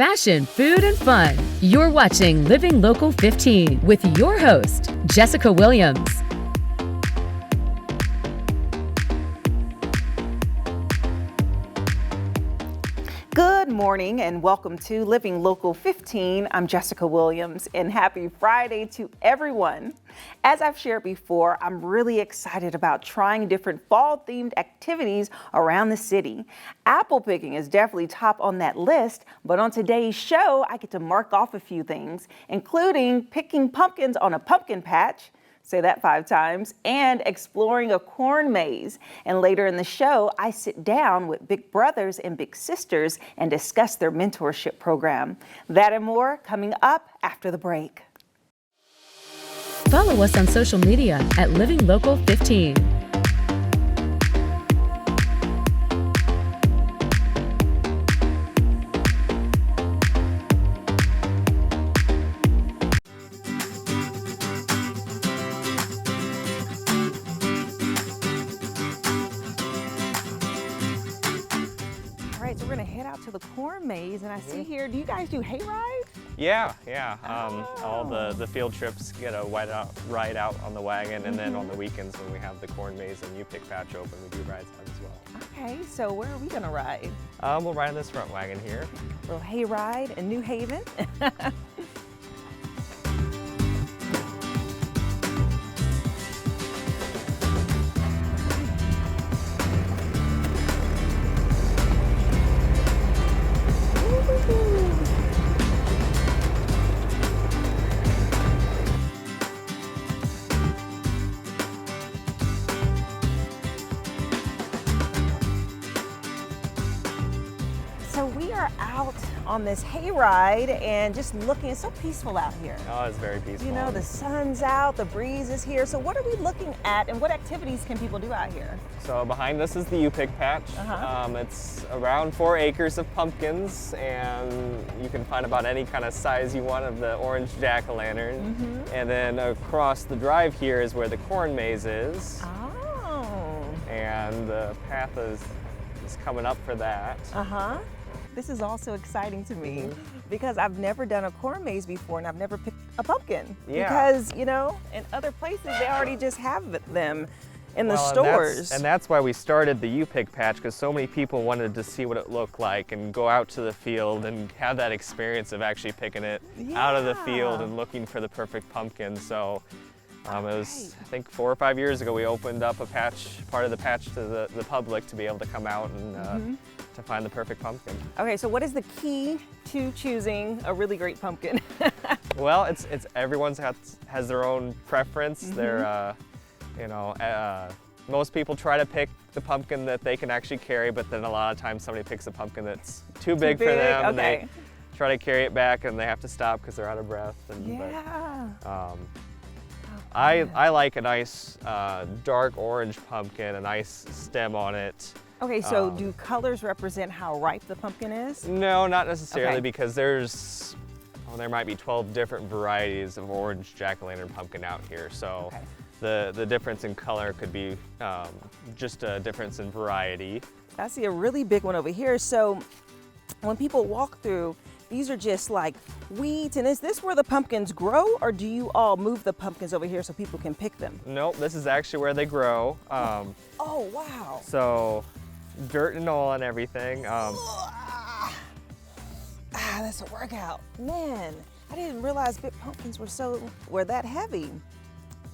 fashion, food, and fun. You're watching Living Local 15 with your host, Jessica Williams. Good morning and welcome to Living Local 15. I'm Jessica Williams and happy Friday to everyone. As I've shared before, I'm really excited about trying different fall-themed activities around the city. Apple picking is definitely top on that list, but on today's show, I get to mark off a few things, including picking pumpkins on a pumpkin patch, say that 5 times, and exploring a corn maze. And later in the show, I sit down with big brothers and big sisters and discuss their mentorship program. That and more coming up after the break. Follow us on social media at Living Local 15. So we're gonna head out to the corn maze, and I see here, do you guys do hay rides? Yeah. All the field trips get a ride out on the wagon, and then on the weekends when we have the corn maze and pick patch open, we do rides out as well. Okay, so where are we gonna ride? We'll ride in this front wagon here. A little hay ride in New Haven. So we are out on this hay ride and just looking, it's so peaceful out here. Oh, it's very peaceful. You know, the sun's out, the breeze is here. So what are we looking at and what activities can people do out here? So behind us is the pick patch. It's around 4 acres of pumpkins, and you can find about any kind of size you want of the orange jack-o'-lantern. And then across the drive here is where the corn maze is. Oh. And the path is coming up for that. This is also exciting to me because I've never done a corn maze before and I've never picked a pumpkin. Because, you know, in other places they already just have them in the stores. And that's why we started the pick patch, because so many people wanted to see what it looked like and go out to the field and have that experience of actually picking it out of the field and looking for the perfect pumpkin. So it was, I think, 4 or 5 years ago, we opened up a part of the patch to the public to be able to come out and to find the perfect pumpkin. Okay, so what is the key to choosing a really great pumpkin? Well, it's everyone's has their own preference. They're, most people try to pick the pumpkin that they can actually carry, but then a lot of times somebody picks a pumpkin that's too big for them. And they try to carry it back and they have to stop because they're out of breath. I like a nice dark orange pumpkin, a nice stem on it. Okay, so do colors represent how ripe the pumpkin is? No, not necessarily, because there might be 12 different varieties of orange jack-o'-lantern pumpkin out here. So the difference in color could be just a difference in variety. I see a really big one over here. So when people walk through, these are just like weeds, and is this where the pumpkins grow, or do you all move the pumpkins over here so people can pick them? Nope, this is actually where they grow. Oh, wow. So dirt and all and everything. That's a workout. Man, I didn't realize big pumpkins were that heavy.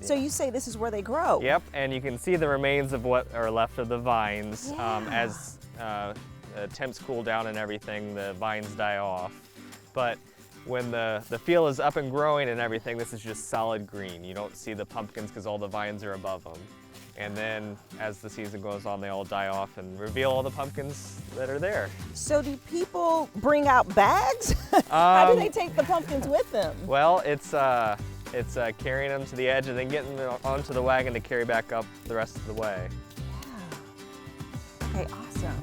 Yeah. So you say this is where they grow? Yep, and you can see the remains of what are left of the vines. As temps cool down and everything, the vines die off. But when the field is up and growing and everything, this is just solid green. You don't see the pumpkins because all the vines are above them. And then as the season goes on, they all die off and reveal all the pumpkins that are there. So do people bring out bags? How do they take the pumpkins with them? Well, it's carrying them to the edge and then getting them onto the wagon to carry back up the rest of the way. Yeah. Okay, awesome.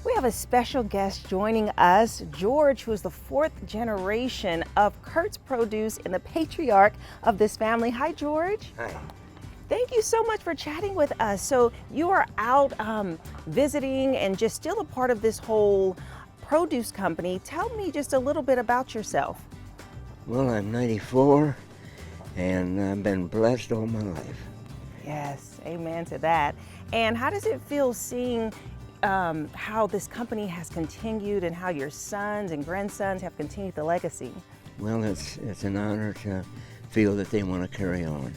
We have a special guest joining us, George, who is the 4th generation of Kurtz Produce and the patriarch of this family. Hi, George. Hi. Thank you so much for chatting with us. So you are out visiting and just still a part of this whole produce company. Tell me just a little bit about yourself. Well, I'm 94, and I've been blessed all my life. Yes, amen to that. And how does it feel seeing how this company has continued and how your sons and grandsons have continued the legacy? Well, it's an honor to feel that they want to carry on.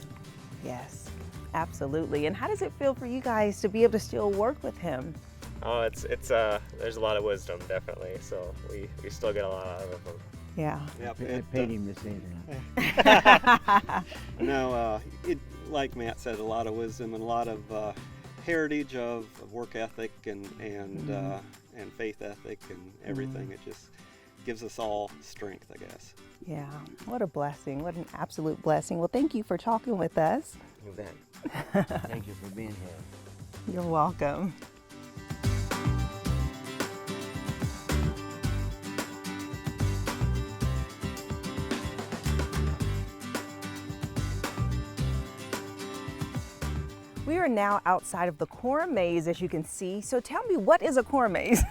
Yes, absolutely. And how does it feel for you guys to be able to still work with him? Oh, it's there's a lot of wisdom, definitely. So we still get a lot out of him. Yeah. I paid him to say that. No, like Matt said, a lot of wisdom and a lot of heritage of work ethic and faith ethic and everything. It just gives us all strength, I guess. Yeah, what a blessing. What an absolute blessing. Well, thank you for talking with us. You bet. Thank you for being here. You're welcome. We are now outside of the corn maze, as you can see. So tell me, what is a corn maze?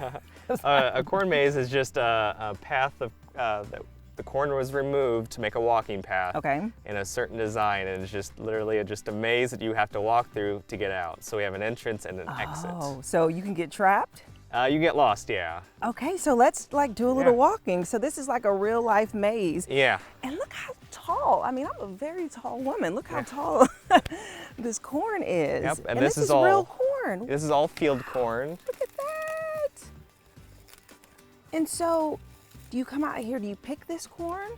A corn maze is just a path of that the corn was removed to make a walking path. Okay. In a certain design, and it's just literally just a maze that you have to walk through to get out. So we have an entrance and an exit. Oh, so you can get trapped? You get lost, yeah. Okay, so let's like do a little Yeah. walking. So this is like a real life maze. Yeah. And look how tall. I mean, I'm a very tall woman. Look how tall this corn is. Yep, and this is all real corn. This is all field corn. Look at that. And so, do you come out here, do you pick this corn?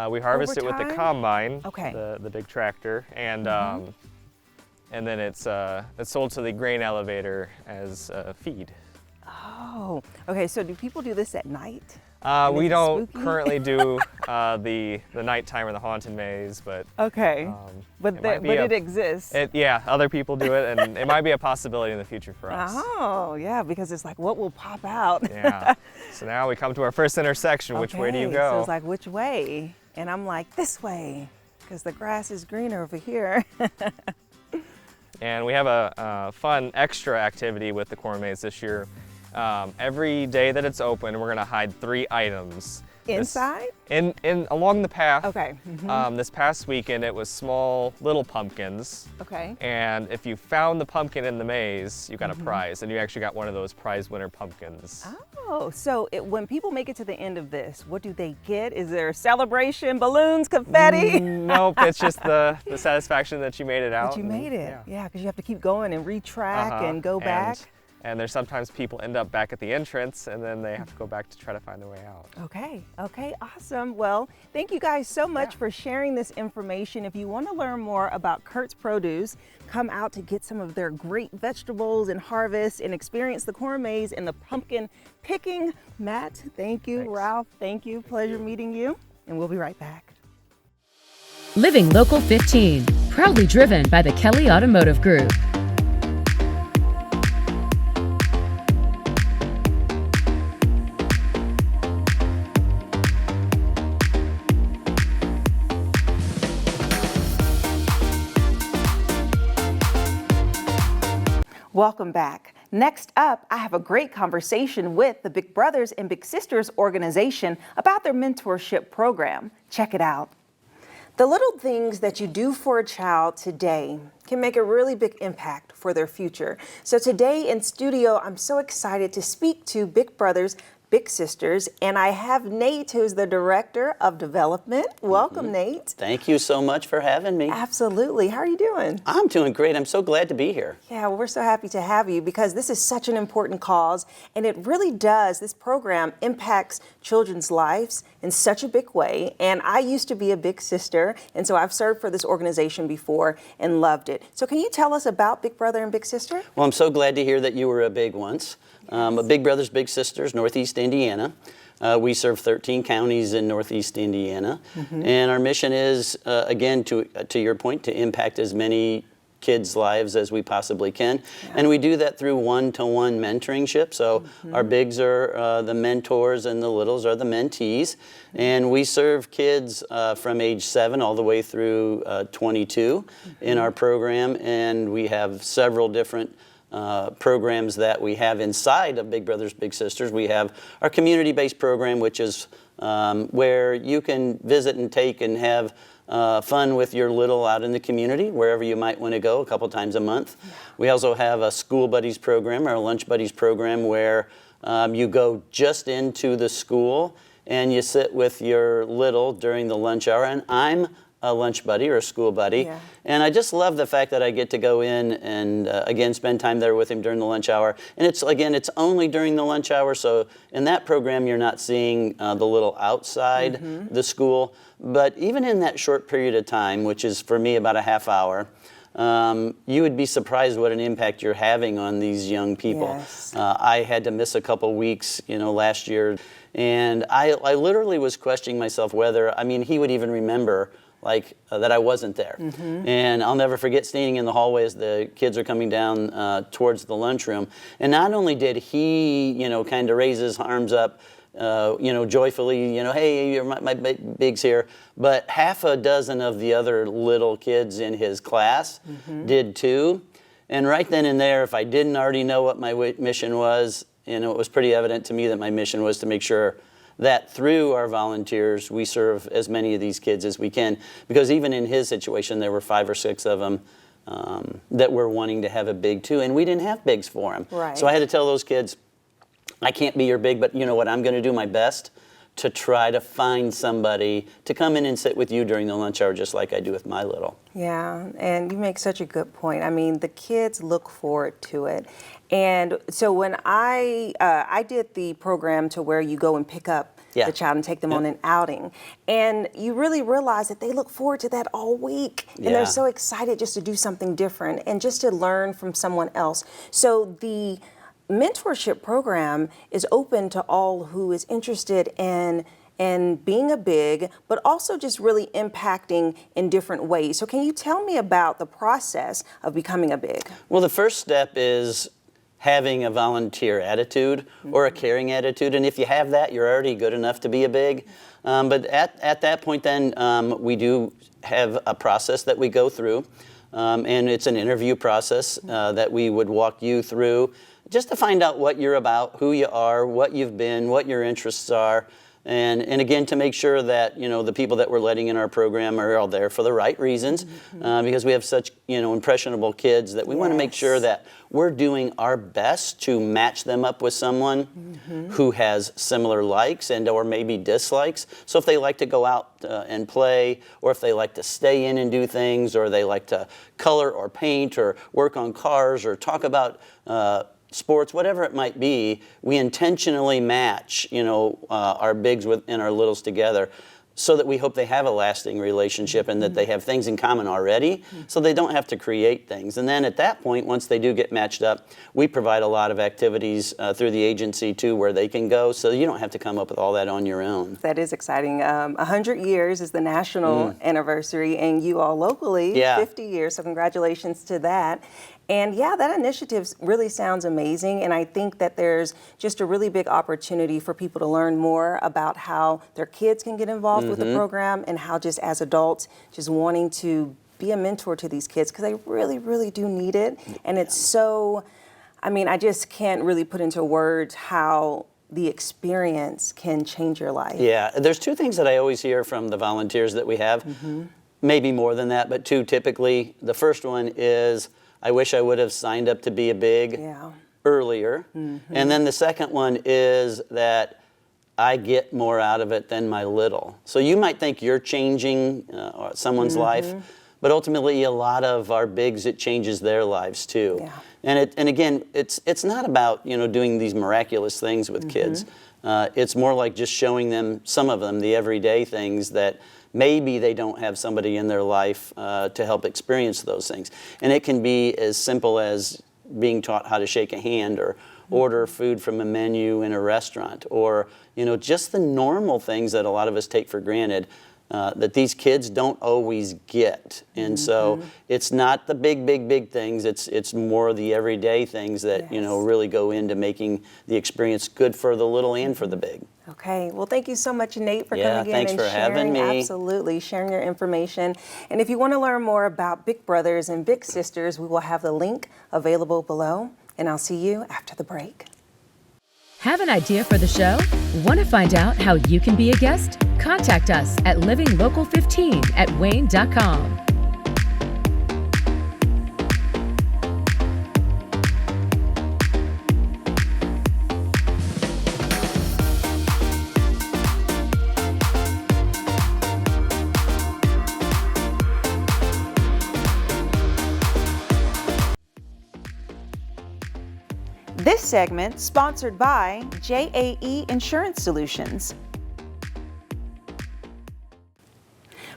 We harvest it Over with the time? combine, Okay. the big tractor, and then it's sold to the grain elevator as feed. Oh, okay, so do people do this at night? We is it don't spooky? currently do the nighttime or the haunted maze, but Okay, but it exists. yeah, other people do it, and it might be a possibility in the future for us. Oh, yeah, because it's like, what will pop out? Yeah. So now we come to our first intersection. Which way do you Okay, go? So it's like, which way? And I'm like, this way, because the grass is greener over here. And we have a fun extra activity with the corn maze this year. Every day that it's open, we're gonna hide 3 items. Inside? In along the path. Okay. This past weekend, it was small little pumpkins. Okay. And if you found the pumpkin in the maze, you got a prize, and you actually got one of those prize winner pumpkins. Oh, so when people make it to the end of this, what do they get? Is there a celebration, balloons, confetti? Nope, it's just the satisfaction that you made it out. But you made it. Yeah. Yeah, because you have to keep going and retrack and go back. And there's sometimes people end up back at the entrance, and then they have to go back to try to find their way out. Okay, awesome. Well, thank you guys so much for sharing this information. If you want to learn more about Kurtz Produce, come out to get some of their great vegetables and harvest and experience the corn maze and the pumpkin picking. Matt, thank you. Thanks. Ralph, thank you. Pleasure meeting you. And we'll be right back. Living Local 15, proudly driven by the Kelly Automotive Group. Welcome back. Next up, I have a great conversation with the Big Brothers and Big Sisters organization about their mentorship program. Check it out. The little things that you do for a child today can make a really big impact for their future. So today in studio, I'm so excited to speak to Big Brothers, Big Sisters, and I have Nate, who's the Director of Development. Welcome, Nate. Thank you so much for having me. Absolutely. How are you doing? I'm doing great. I'm so glad to be here. Yeah, well, we're so happy to have you because this is such an important cause, and it really does. This program impacts children's lives in such a big way, and I used to be a big sister, and so I've served for this organization before and loved it. So can you tell us about Big Brother and Big Sister? Well, I'm so glad to hear that you were a big once. A Big Brothers, Big Sisters, Northeast Indiana. We serve 13 counties in Northeast Indiana, and our mission is, again, to your point, to impact as many kids' lives as we possibly can. And we do that through one-to-one mentoringship. So our bigs are the mentors and the littles are the mentees. And we serve kids from age 7 all the way through 22 in our program. And we have several different programs that we have inside of Big Brothers Big Sisters. We have our community-based program, which is where you can visit and take and have fun with your little out in the community, wherever you might want to go a couple times a month. We also have a school buddies program or a lunch buddies program where you go just into the school and you sit with your little during the lunch hour. And I'm a lunch buddy or a school buddy. And I just love the fact that I get to go in and again spend time there with him during the lunch hour. And it's only during the lunch hour, so in that program you're not seeing the little outside the school. But even in that short period of time, which is for me about a half hour, you would be surprised what an impact you're having on these young people. I had to miss a couple weeks, last year, and I literally was questioning myself whether, he would even remember that I wasn't there. And I'll never forget standing in the hallway as the kids are coming down towards the lunchroom. And not only did he, kind of raise his arms up, joyfully, hey, my big's here, but half a dozen of the other little kids in his class did too. And right then and there, if I didn't already know what my mission was, it was pretty evident to me that my mission was to make sure that through our volunteers, we serve as many of these kids as we can. Because even in his situation, there were 5 or 6 of them that were wanting to have a big too, and we didn't have bigs for them. So I had to tell those kids, I can't be your big, but you know what, I'm going to do my best to try to find somebody to come in and sit with you during the lunch hour just like I do with my little. Yeah, and you make such a good point. The kids look forward to it. And so when I did the program to where you go and pick up the child and take them on an outing, and you really realize that they look forward to that all week, and they're so excited just to do something different and just to learn from someone else. So the mentorship program is open to all who is interested in being a big, but also just really impacting in different ways. So can you tell me about the process of becoming a big? Well, the first step is having a volunteer attitude or a caring attitude. And if you have that, you're already good enough to be a big. But at that point then, we do have a process that we go through. And it's an interview process that we would walk you through just to find out what you're about, who you are, what you've been, what your interests are. And again, to make sure that, the people that we're letting in our program are all there for the right reasons, because we have such, impressionable kids that we want to make sure that we're doing our best to match them up with someone who has similar likes and or maybe dislikes. So if they like to go out and play, or if they like to stay in and do things, or they like to color or paint or work on cars or talk about sports, whatever it might be, we intentionally match, our bigs and our littles together so that we hope they have a lasting relationship and that they have things in common already so they don't have to create things. And then at that point, once they do get matched up, we provide a lot of activities through the agency too where they can go, so you don't have to come up with all that on your own. That is exciting. 100 years is the national anniversary, and you all locally, 50 years, so congratulations to that. And that initiative really sounds amazing, and I think that there's just a really big opportunity for people to learn more about how their kids can get involved with the program, and how just as adults just wanting to be a mentor to these kids, because they really, really do need it. And it's so, I just can't really put into words how the experience can change your life. Yeah, there's 2 things that I always hear from the volunteers that we have, maybe more than that, but 2 typically. The first one is, I wish I would have signed up to be a big earlier. And then the second one is that I get more out of it than my little. So you might think you're changing someone's life, but ultimately a lot of our bigs, it changes their lives too. And again, it's not about doing these miraculous things with kids. It's more like just showing them, some of them, the everyday things that maybe they don't have somebody in their life to help experience those things. And it can be as simple as being taught how to shake a hand or order food from a menu in a restaurant, or just the normal things that a lot of us take for granted. that these kids don't always get. And so it's not the big things, it's more the everyday things that, you know, really go into making the experience good for the little and for the big. Okay, well, thank you so much, Nate, for Yeah, coming in thanks and for sharing. having me. Absolutely, sharing your information. And if you want to learn more about Big Brothers and Big Sisters, we will have the link available below. And I'll see you after the break. Have an idea for the show? Want to find out how you can be a guest? Contact us at livinglocal15@wayne.com. This segment sponsored by JAE Insurance Solutions.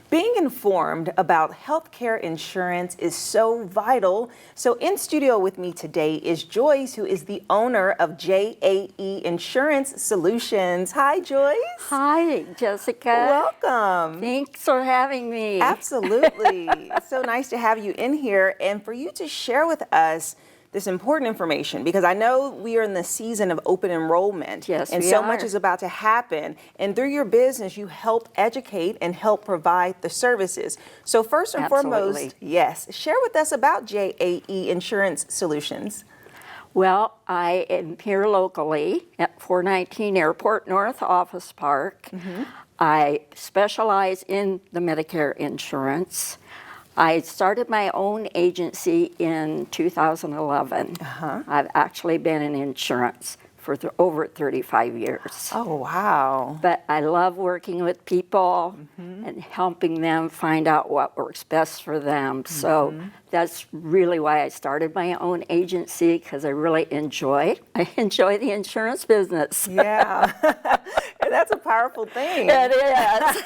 Being informed about healthcare insurance is so vital. So in studio with me today is Joyce, who is the owner of JAE Insurance Solutions. Hi, Joyce. Hi, Jessica. Welcome. Thanks for having me. Absolutely. It's so nice to have you in here and for you to share with us this important information, because I know we are in the season of open enrollment. Yes, and we so are. much is about to happen. And through your business, you help educate and help provide the services. So first and Absolutely. foremost, yes, share with us about JAE Insurance Solutions. Well, I am here locally at 419 Airport North Office Park. I specialize in the Medicare insurance. I started my own agency in 2011. I've actually been in insurance for over 35 years. Oh, wow. But I love working with people and helping them find out what works best for them. So that's really why I started my own agency, because I really enjoy the insurance business. Yeah. And that's a powerful thing. It is.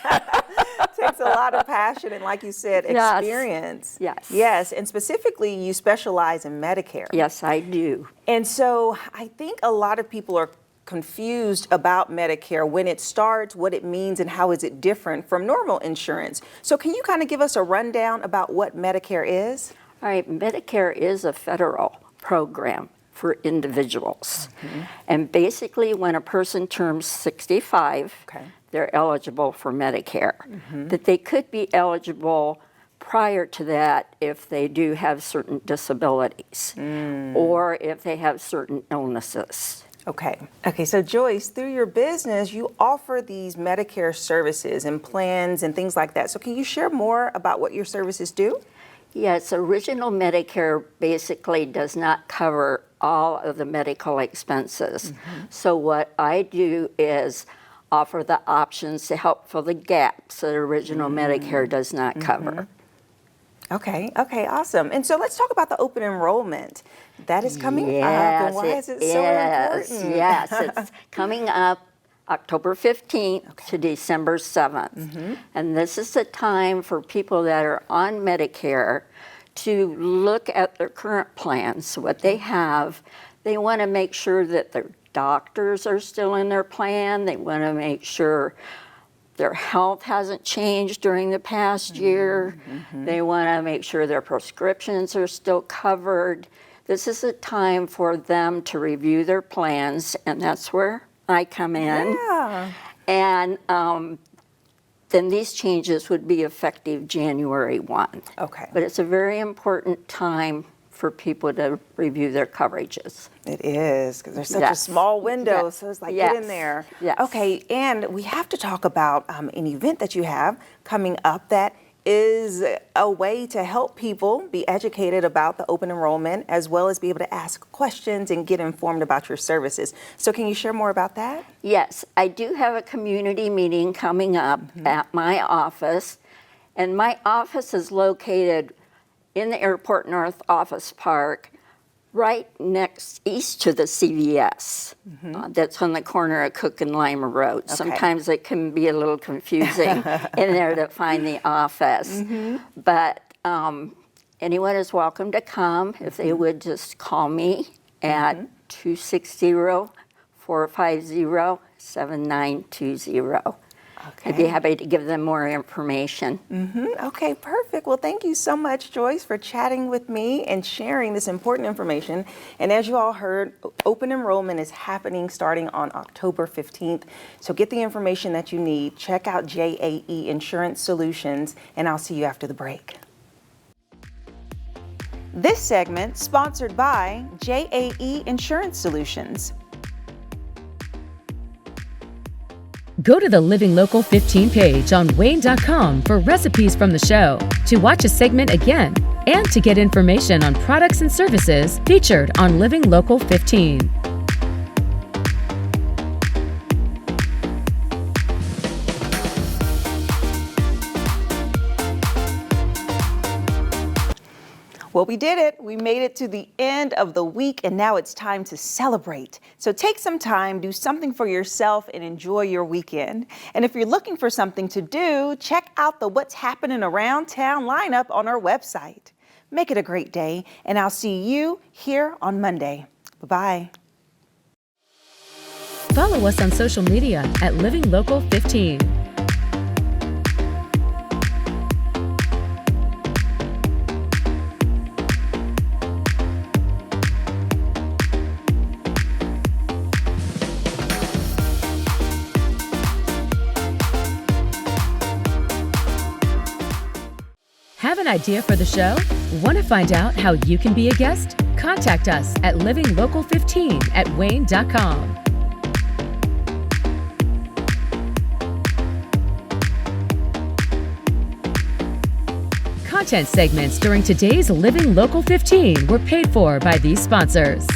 Takes a lot of passion and, like you said, Yes. experience. Yes. Yes, and specifically you specialize in Medicare. Yes, I do. And so I think a lot of people are confused about Medicare, when it starts, what it means, and how is it different from normal insurance. So can you kind of give us a rundown about what Medicare is? All right, Medicare is a federal program for individuals. And basically, when a person turns 65, they're eligible for Medicare. But they could be eligible prior to that if they do have certain disabilities or if they have certain illnesses. Okay, so Joyce, through your business, you offer these Medicare services and plans and things like that. So can you share more about what your services do? Yes, original Medicare basically does not cover all of the medical expenses. So what I do is offer the options to help fill the gaps that original Medicare does not cover. Okay, awesome. And so let's talk about the open enrollment. That is coming up, and why is it so important? Yes, it's coming up October 15th to December 7th. And this is the time for people that are on Medicare to look at their current plans, what they have. They want to make sure that their doctors are still in their plan. They want to make sure their health hasn't changed during the past year. They want to make sure their prescriptions are still covered. This is a time for them to review their plans, and that's where I come in. Yeah. And then these changes would be effective January 1. Okay. But it's a very important time for people to review their coverages. It is, because there's such a small window, so it's like, get in there. Yes. Okay, and we have to talk about an event that you have coming up that is a way to help people be educated about the open enrollment, as well as be able to ask questions and get informed about your services. So can you share more about that? Yes, I do have a community meeting coming up at my office, and my office is located in the Airport North Office Park, right east to the CBS. That's on the corner of Cook and Lima Road. Sometimes it can be a little confusing in there to find the office. But anyone is welcome to come if they would just call me at 260-450-7920. I'd be happy to give them more information. Okay, perfect. Well, thank you so much, Joyce, for chatting with me and sharing this important information. And as you all heard, open enrollment is happening starting on October 15th. So get the information that you need. Check out JAE Insurance Solutions, and I'll see you after the break. This segment sponsored by JAE Insurance Solutions. Go to the Living Local 15 page on Wane.com for recipes from the show, to watch a segment again, and to get information on products and services featured on Living Local 15. Well, we did it. We made it to the end of the week, and now it's time to celebrate. So take some time, do something for yourself, and enjoy your weekend. And if you're looking for something to do, check out the What's Happening Around Town lineup on our website. Make it a great day, and I'll see you here on Monday. Bye-bye. Follow us on social media at Living Local 15. Have an idea for the show? Want to find out how you can be a guest? Contact us at livinglocal15@wane.com. Content segments during today's Living Local 15 were paid for by these sponsors.